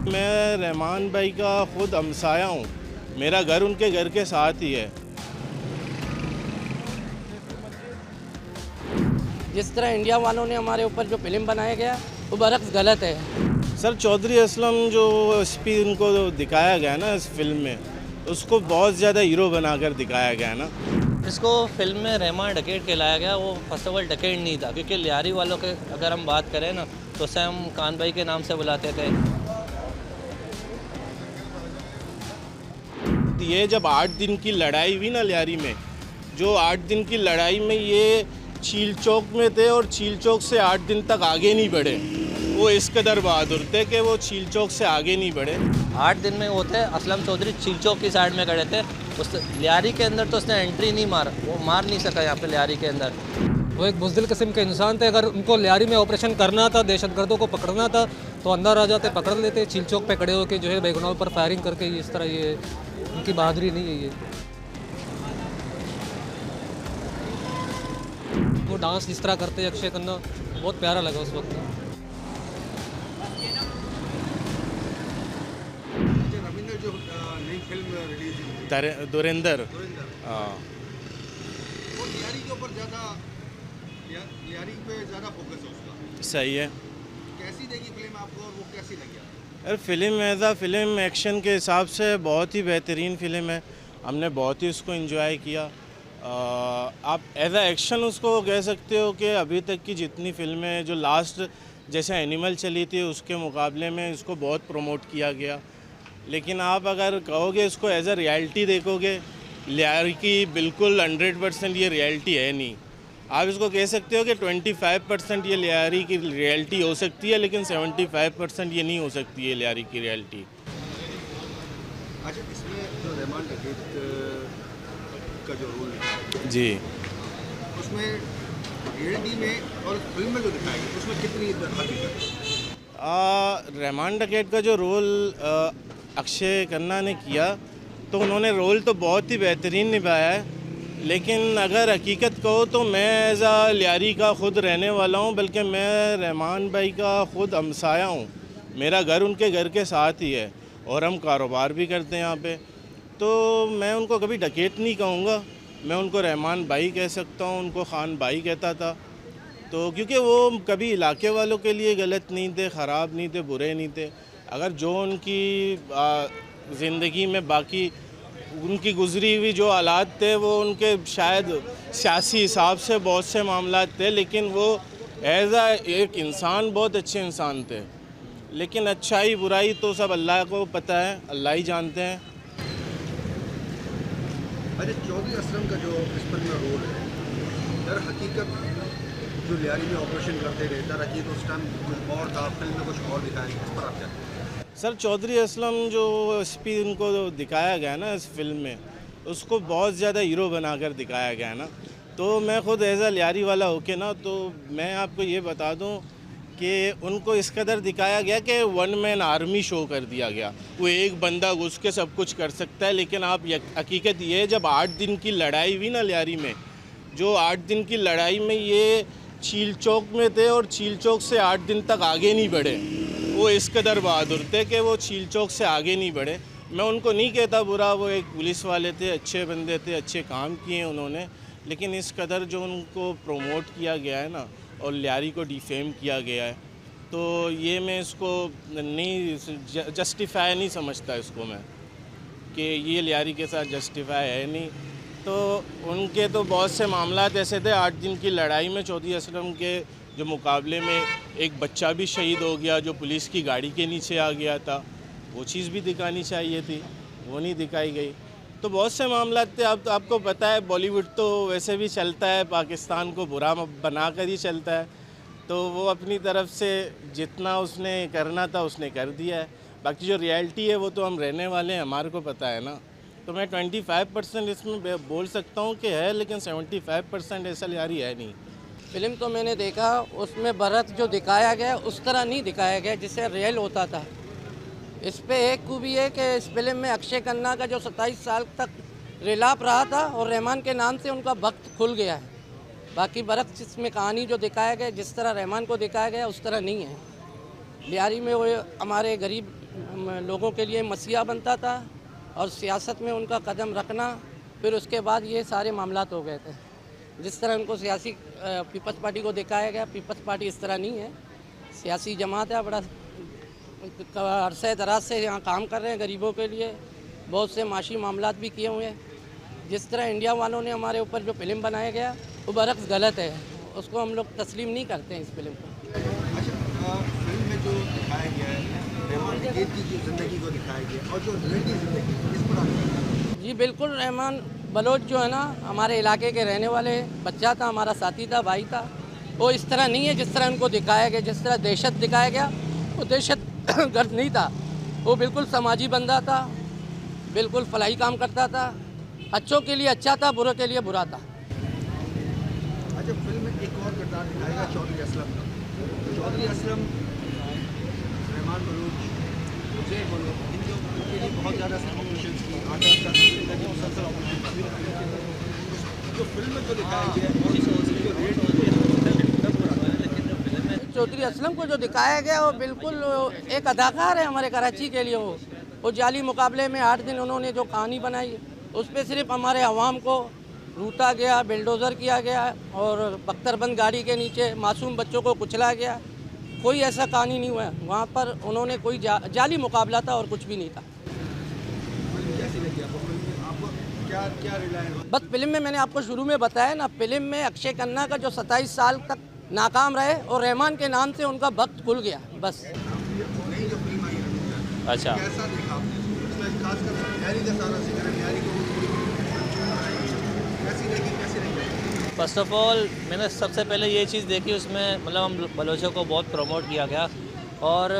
मैं रहमान भाई का ख़ुद हमसाया हूँ, मेरा घर उनके घर के साथ ही है। जिस तरह इंडिया वालों ने हमारे ऊपर जो फिल्म बनाया गया वो बरक्स गलत है। सर चौधरी असलम जो एसपी उनको दिखाया गया ना इस फिल्म में, उसको बहुत ज़्यादा हीरो बनाकर दिखाया गया ना। इसको फिल्म में रहमान डकैत कहलाया गया। वो फर्स्ट ऑफ ऑल डकैत नहीं था, क्योंकि लियारी वालों के अगर हम बात करें ना तो उसे हम खान भाई के नाम से बुलाते थे। ये जब 8 दिन की लड़ाई हुई ना लियारी में, जो 8 दिन की लड़ाई में ये चील चौक में थे और चील चौक से 8 दिन तक आगे नहीं बढ़े। वो इस कदर बहादुर थे कि वो चील चौक से आगे नहीं बढ़े। 8 दिन में वो थे असलम चौधरी चील चौक की साइड में खड़े थे। उस लियारी के अंदर तो उसने एंट्री नहीं मारा, वो मार नहीं सका यहाँ पे लियारी के अंदर। वो एक बुज़दिल किस्म के इंसान थे। अगर उनको लियारी में ऑपरेशन करना था, दहशतगर्दों को पकड़ना था, तो अंदर आ जाते, पकड़ लेते। चील चौक पे खड़े होकर जो है बेगुनाहों पर फायरिंग करके, इस तरह ये उनकी बहादुरी नहीं है। ये वो डांस जिस तरह करते अक्षय खन्ना, बहुत प्यारा लगा उस वक्त। जो नई फिल्म रिलीज हुई धुरंधर, हाँ, वो लियारी के ऊपर लियारी पे ज़्यादा फोकस है उसका। सही है। कैसी लगी फिल्म आपको और वो कैसी लगी? यार फिल्म एज आ फिल्म एक्शन के हिसाब से बहुत ही बेहतरीन फ़िल्म है। हमने बहुत ही उसको एंजॉय किया। आप एज आ एक्शन उसको कह सकते हो कि अभी तक की जितनी फिल्में जो लास्ट जैसे एनिमल चली थी उसके मुकाबले में इसको बहुत प्रमोट किया गया। लेकिन आप अगर कहोगे इसको एज आ रियलिटी देखोगे, लियारी की बिल्कुल 100% ये रियलिटी है नहीं। आप इसको कह सकते हो कि 25% ये लियारी की रियलिटी हो सकती है, लेकिन 75% ये नहीं हो सकती है लियारी की रियलिटी। अच्छा, इसमें जो रहमान डकैत का जो रोल है जी, उसमें रियलिटी में और फिल्म में जो दिखाया गया उसमें कितनी हकीकत है? रहमान डकैत का जो रोल अक्षय खन्ना ने किया, तो उन्होंने रोल तो बहुत ही बेहतरीन निभाया है। लेकिन अगर हकीकत कहो तो मैं एज आ लियारी का ख़ुद रहने वाला हूँ, बल्कि मैं रहमान भाई का ख़ुद हमसाया हूँ। मेरा घर उनके घर के साथ ही है और हम कारोबार भी करते हैं यहाँ पे। तो मैं उनको कभी डकैत नहीं कहूँगा, मैं उनको रहमान भाई कह सकता हूँ, उनको खान भाई कहता था। तो क्योंकि वो कभी इलाके वालों के लिए गलत नहीं थे, ख़राब नहीं थे, बुरे नहीं थे। अगर जो उनकी ज़िंदगी में बाकी उनकी गुजरी हुई जो हालात थे वो उनके शायद सियासी हिसाब से बहुत से मामलात थे, लेकिन वो एज आ एक इंसान बहुत अच्छे इंसान थे। लेकिन अच्छाई बुराई तो सब अल्लाह को पता है, अल्लाह ही जानते हैं। अरे चौधरी असलम का जो इस फिल्म में रोल है, दर हकीकत जो लियारी में ऑपरेशन करते रहे, दर हकीकत उस टाइम कुछ और था, फिल्म में कुछ और दिखाया गया। इस पर आप क्या कहें? सर चौधरी असलम जो एसपी उनको दिखाया गया ना इस फिल्म में, उसको बहुत ज़्यादा हीरो बनाकर दिखाया गया ना। तो मैं ख़ुद एज आ लियारी वाला होके ना, तो मैं आपको ये बता दूं कि उनको इस कदर दिखाया गया कि 1 मैन आर्मी शो कर दिया गया। वो एक बंदा घुस के सब कुछ कर सकता है। लेकिन आप हकीकत ये है, जब 8 दिन की लड़ाई हुई ना लियारी में, जो 8 दिन की लड़ाई में ये चील चौक में थे और चील चौक से 8 दिन तक आगे नहीं बढ़े। वो इस कदर बहादुर थे कि वो चील चौक से आगे नहीं बढ़े। मैं उनको नहीं कहता बुरा, वो एक पुलिस वाले थे, अच्छे बंदे थे, अच्छे काम किए उन्होंने। लेकिन इस कदर जो उनको प्रोमोट किया गया है ना और लियारी को डिफेम किया गया है, तो ये मैं इसको नहीं जस्टिफाई नहीं समझता इसको मैं, कि ये लियारी के साथ जस्टिफाई है नहीं। तो उनके तो बहुत से मामलात ऐसे थे। 8 दिन की लड़ाई में चौधरी असलम के जो मुकाबले में एक बच्चा भी शहीद हो गया जो पुलिस की गाड़ी के नीचे आ गया था, वो चीज़ भी दिखानी चाहिए थी, वो नहीं दिखाई गई। तो बहुत से मामलात थे। अब तो आपको पता है बॉलीवुड तो वैसे भी चलता है, पाकिस्तान को बुरा बनाकर ही चलता है। तो वो अपनी तरफ से जितना उसने करना था उसने कर दिया है। बाकी जो रियलिटी है वो तो हम रहने वाले हैं, हमारे को पता है ना। तो मैं 25% इसमें बोल सकता हूँ कि है, लेकिन 75% ऐसा लियारी है नहीं। फिल्म तो मैंने देखा, उसमें भरत जो दिखाया गया उस तरह नहीं दिखाया गया जिससे रियल होता था। इस पे एक खूबी है कि इस फिल्म में अक्षय खन्ना का जो 27 साल तक रिलाप रहा था और रहमान के नाम से उनका वक्त खुल गया है। बाकी भरत इसमें कहानी जो दिखाया गया जिस तरह रहमान को दिखाया गया उस तरह नहीं है। लियारी में वो हमारे गरीब लोगों के लिए मसीहा बनता था और सियासत में उनका कदम रखना, फिर उसके बाद ये सारे मामलात हो गए थे। जिस तरह उनको सियासी पीपल्स पार्टी को दिखाया गया, पीपल्स पार्टी इस तरह नहीं है, सियासी जमात है, बड़ा अरसे दराज से यहाँ काम कर रहे हैं गरीबों के लिए, बहुत से माशी मामलात भी किए हुए हैं। जिस तरह इंडिया वालों ने हमारे ऊपर जो फिल्म बनाया गया वो बरक्स गलत है, उसको हम लोग तस्लीम नहीं करते हैं इस फिल्म को। अच्छा, फिल्म में जो दिखाया गया है रहमान डकैत की जो ज़िंदगी को दिखाया गया और जो रियल की ज़िंदगी, इस पर आप जी बिल्कुल, रहमान बलोच जो है ना हमारे इलाके के रहने वाले बच्चा था, हमारा साथी था, भाई था। वो इस तरह नहीं है जिस तरह उनको दिखाया गया, जिस तरह दहशत दिखाया गया वो दहशत गर्द नहीं था। वो बिल्कुल समाजी बंदा था, बिल्कुल फलाही काम करता था, अच्छों के लिए अच्छा था, बुरे के लिए बुरा था। अच्छा, फिल्म में एक और किरदार दिखाएगा चौधरी असलम का। चौधरी असलम, रहमान बलोच, हुसैन बलोच, इनके लिए बहुत ज़्यादा ऑपरेशन की 8 का मुसलसल ऑपरेशन जो फिल्म में जो दिखाया गया चौधरी असलम को जो दिखाया गया वो बिल्कुल एक अदाकार है हमारे कराची के लिए। वो जाली मुकाबले में 8 दिन उन्होंने जो कहानी बनाई उस पर सिर्फ हमारे अवाम को लूटा गया, बिल्डोज़र किया गया और बख्तरबंद गाड़ी के नीचे मासूम बच्चों को कुचला गया। कोई ऐसा कहानी नहीं हुआ वहाँ पर, उन्होंने कोई जाली मुकाबला था और कुछ भी नहीं था। बस फिल्म में मैंने आपको शुरू में बताया ना, फिल्म में अक्षय खन्ना का जो 27 साल तक नाकाम रहे और रहमान के नाम से उनका वक्त खुल गया बस। अच्छा, कैसा देखा आपने इसमें, खासकर लियारी का सारा जिक्र है, लियारी को कैसी लगी? फर्स्ट ऑफ ऑल मैंने सबसे पहले ये चीज़ देखी उसमें, मतलब हम बलोचों को बहुत प्रमोट किया गया। और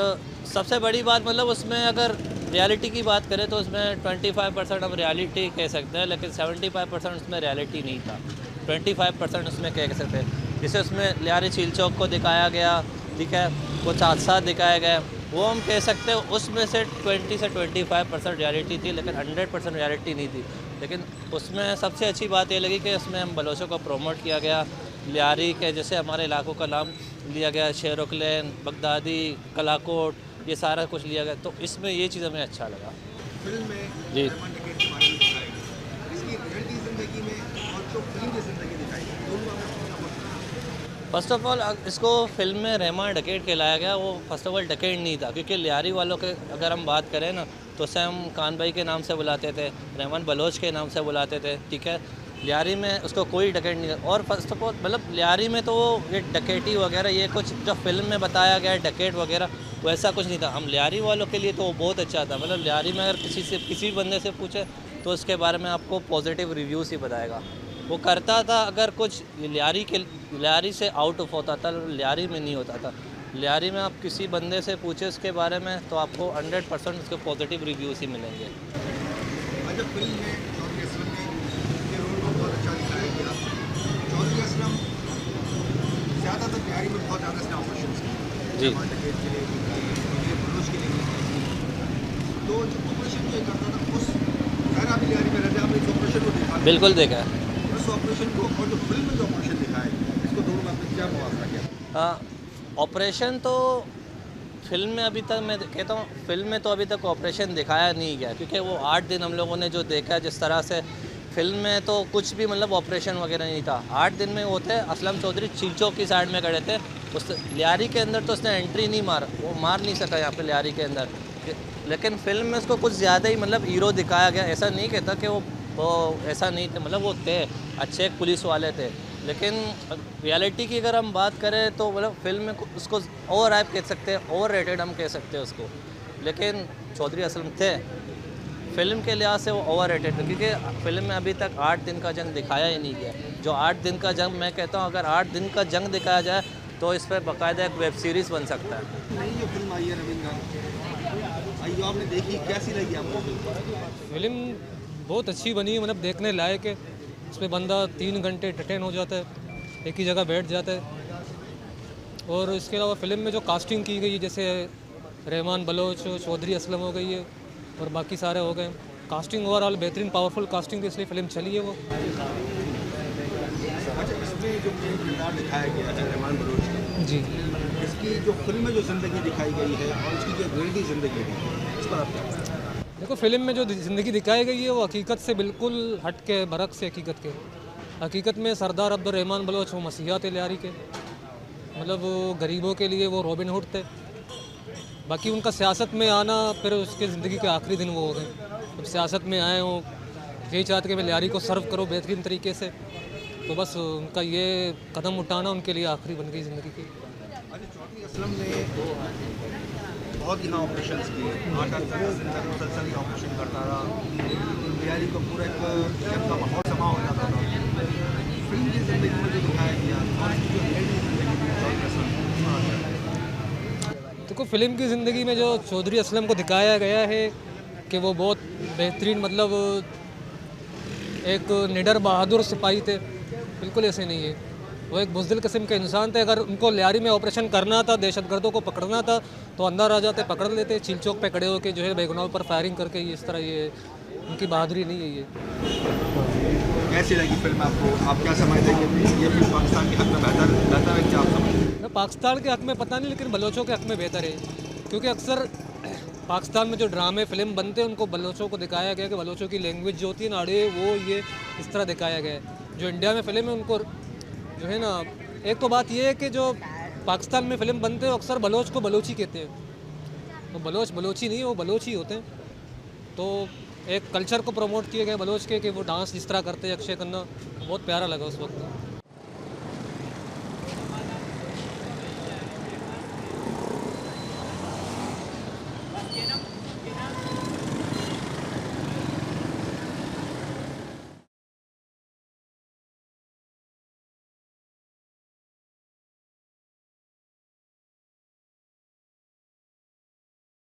सबसे बड़ी बात मतलब उसमें अगर रियलिटी की बात करें तो उसमें 25% हम रियलिटी कह सकते हैं, लेकिन 75% उसमें रियलिटी नहीं था। 25% उसमें कह सकते हैं। जैसे उसमें लियारी झील चौक को दिखाया गया, ठीक है, कुछ हादसा दिखाया गया, वो हम कह सकते हैं उसमें से 20 से 25% रियलिटी थी, लेकिन 100% रियलिटी नहीं थी। लेकिन उसमें सबसे अच्छी बात ये लगी कि उसमें हम बलोचों को प्रमोट किया गया। लियारी के जैसे हमारे इलाकों का नाम लिया गया, शेरोकलैन, बगदादी, कलाकोट, ये सारा कुछ लिया गया, तो इसमें ये चीज़ हमें अच्छा लगा। फिल्म में जी, रहमान डकैत के बारे में दिखाया गया, इसकी रियल की ज़िंदगी में और जो फिल्म की ज़िंदगी दिखाई गई, दोनों में फर्स्ट ऑफ ऑल इसको फिल्म में रहमान डकैत कहलाया गया, वो फर्स्ट ऑफ ऑल डकैत नहीं था, क्योंकि लियारी वालों के अगर हम बात करें ना तो उसे हम कान भाई के नाम से बुलाते थे, रहमान बलोच के नाम से बुलाते थे, ठीक है। लियारी में उसको कोई डकैत नहीं था। और फर्स्ट ऑफ ऑल मतलब लियारी में तो ये डकैती वगैरह ये कुछ जो फिल्म में बताया गया है डकैत वगैरह वैसा कुछ नहीं था। हम लियारी वालों के लिए तो वो बहुत अच्छा था। मतलब लियारी में अगर किसी बंदे से पूछे तो उसके बारे में आपको पॉजिटिव रिव्यूज़ ही बताएगा। वो करता था अगर कुछ लियारी से आउट ऑफ होता था, लियारी में नहीं होता था। लियारी में आप किसी बंदे से पूछे उसके बारे में तो आपको 100% उसके पॉजिटिव रिव्यूज़ ही मिलेंगे। अच्छा, फिल्म में चौधरी असलम ने के रोल को बहुत अच्छा दिखाया गया। चौधरी असलम ज़्यादातर लियारी में बहुत ज़्यादा इसने ऑपरेशन किए जी, रहमान डकैत के लिए, बलोच के लिए। तो जो ऑपरेशन जो करता था उस खैर आप लियारी में रहते हैं, आपने इस ऑपरेशन को देखा? बिल्कुल देखा है। उस ऑपरेशन को और जो फिल्म में जो ऑपरेशन दिखाया गया, इसको दोनों में आपने क्या मुआवजा किया? ऑपरेशन तो फिल्म में अभी तक मैं कहता हूँ फिल्म में तो अभी तक ऑपरेशन दिखाया नहीं गया, क्योंकि वो 8 दिन हम लोगों ने जो देखा जिस तरह से फिल्म में तो कुछ भी मतलब ऑपरेशन वगैरह नहीं था। 8 दिन में वो थे असलम चौधरी झील चौक की साइड में खड़े थे, उस लियारी के अंदर तो उसने एंट्री नहीं मारा, वो मार नहीं सका यहाँ पे लियारी के अंदर। लेकिन फिल्म में उसको कुछ ज़्यादा ही मतलब हीरो दिखाया गया। ऐसा नहीं कहता कि वो ऐसा नहीं थे, मतलब वो थे अच्छे एक पुलिस वाले थे। लेकिन रियलिटी की अगर हम बात करें तो मतलब फिल्म में उसको ओवर हाइप कह सकते हैं, ओवर रेटेड हम कह सकते हैं उसको। लेकिन चौधरी असलम थे फिल्म के लिहाज से वो ओवर रेटेड थे, क्योंकि फिल्म में अभी तक 8 दिन का जंग दिखाया ही नहीं गया। जो 8 दिन का जंग, मैं कहता हूँ अगर 8 दिन का जंग दिखाया जाए तो इस पर बाकायदा एक वेब सीरीज़ बन सकता है। नहीं, जो फिल्म आई है नवीन गान, आइयो आपने देखी, कैसी लगी आपको? फिल्म बहुत अच्छी बनी है, मतलब देखने लायक है। इसमें बंदा 3 घंटे एंटरटेन हो जाता है, एक ही जगह बैठ जाता है। और इसके अलावा फिल्म में जो कास्टिंग की गई है, जैसे रहमान बलोच, चौधरी असलम हो गई है और बाकी सारे हो गए। कास्टिंग ओवरऑल बेहतरीन पावरफुल कास्टिंग थी, इसलिए फिल्म चली है वो। अच्छा, इसमें जो किरदार दिखाया गया है रहमान बलोच का, जी, इस इसकी जो फिल्म में जो ज़िंदगी दिखाई गई है और इसकी जो रियलिटी ज़िंदगी है, इस पर आप क्या कहते हैं? देखो, फिल्म में जो ज़िंदगी दिखाई गई है वो हकीकत से बिल्कुल हट के, बरक से हकीकत के। हकीकत में सरदार अब्दुर्रहमान बलोच वो मसीहा थे लियारी के, मतलब वो गरीबों के लिए वो रॉबिन हुड थे। बाकी उनका सियासत में आना फिर उसके ज़िंदगी के आखिरी दिन वो हो गए। जब सियासत में आए हो यही चाहते कि मैं लियारी को सर्व करो बेहतरीन तरीके से, तो बस उनका ये कदम उठाना उनके लिए आखिरी बन गई ज़िंदगी की। आज चौधरी असलम ने बहुत यहाँ ऑपरेशन किए, 8-8 दिन तक मुसलसल ही ऑपरेशन करता रहा, लियारी को पूरा एक जंग का माहौल समा हो जाता था। फिल्म की ज़िंदगी में जो दिखाया गया और इसकी जो रियलिटी ज़िंदगी में चौधरी असलम, देखो, फिल्म की ज़िंदगी में जो चौधरी असलम को दिखाया गया है कि वो बहुत बेहतरीन, मतलब एक निडर बहादुर सिपाही थे, बिल्कुल ऐसे नहीं है। वो एक बुज़दिल किस्म के इंसान थे। अगर उनको लियारी में ऑपरेशन करना था, दहशतगर्दों को पकड़ना था, तो अंदर आ जाते, पकड़ लेते, चील चौक पे खड़े होकर जो है बेगुनाहों पर फायरिंग करके। ये इस तरह, ये उनकी बहादुरी नहीं है। ये कैसी लगी फिल्म आपको? आप क्या समझते हैं कि ये फिल्म पाकिस्तान के हक़ में बेहतर है? क्या आप समझते हैं? मैं पाकिस्तान के हक़ में पता नहीं, लेकिन बलोचों के हक़ में बेहतर है, क्योंकि अक्सर पाकिस्तान में जो ड्रामे फिल्म बनते हैं उनको बलोचों को दिखाया गया कि बलोचों की लैंग्वेज जो होती है ना, अड़े वो ये इस तरह दिखाया गया है। जो इंडिया में फिल्म है उनको जो है ना, एक तो बात ये है कि जो पाकिस्तान में फ़िल्म बनते हैं अक्सर बलोच को बलोची कहते हैं, तो बलोच बलोची नहीं, वो बलोच ही होते हैं। तो एक कल्चर को प्रमोट किए गए बलोच के कि वो डांस जिस तरह करते हैं अक्षय खन्ना, बहुत प्यारा लगा उस वक्त।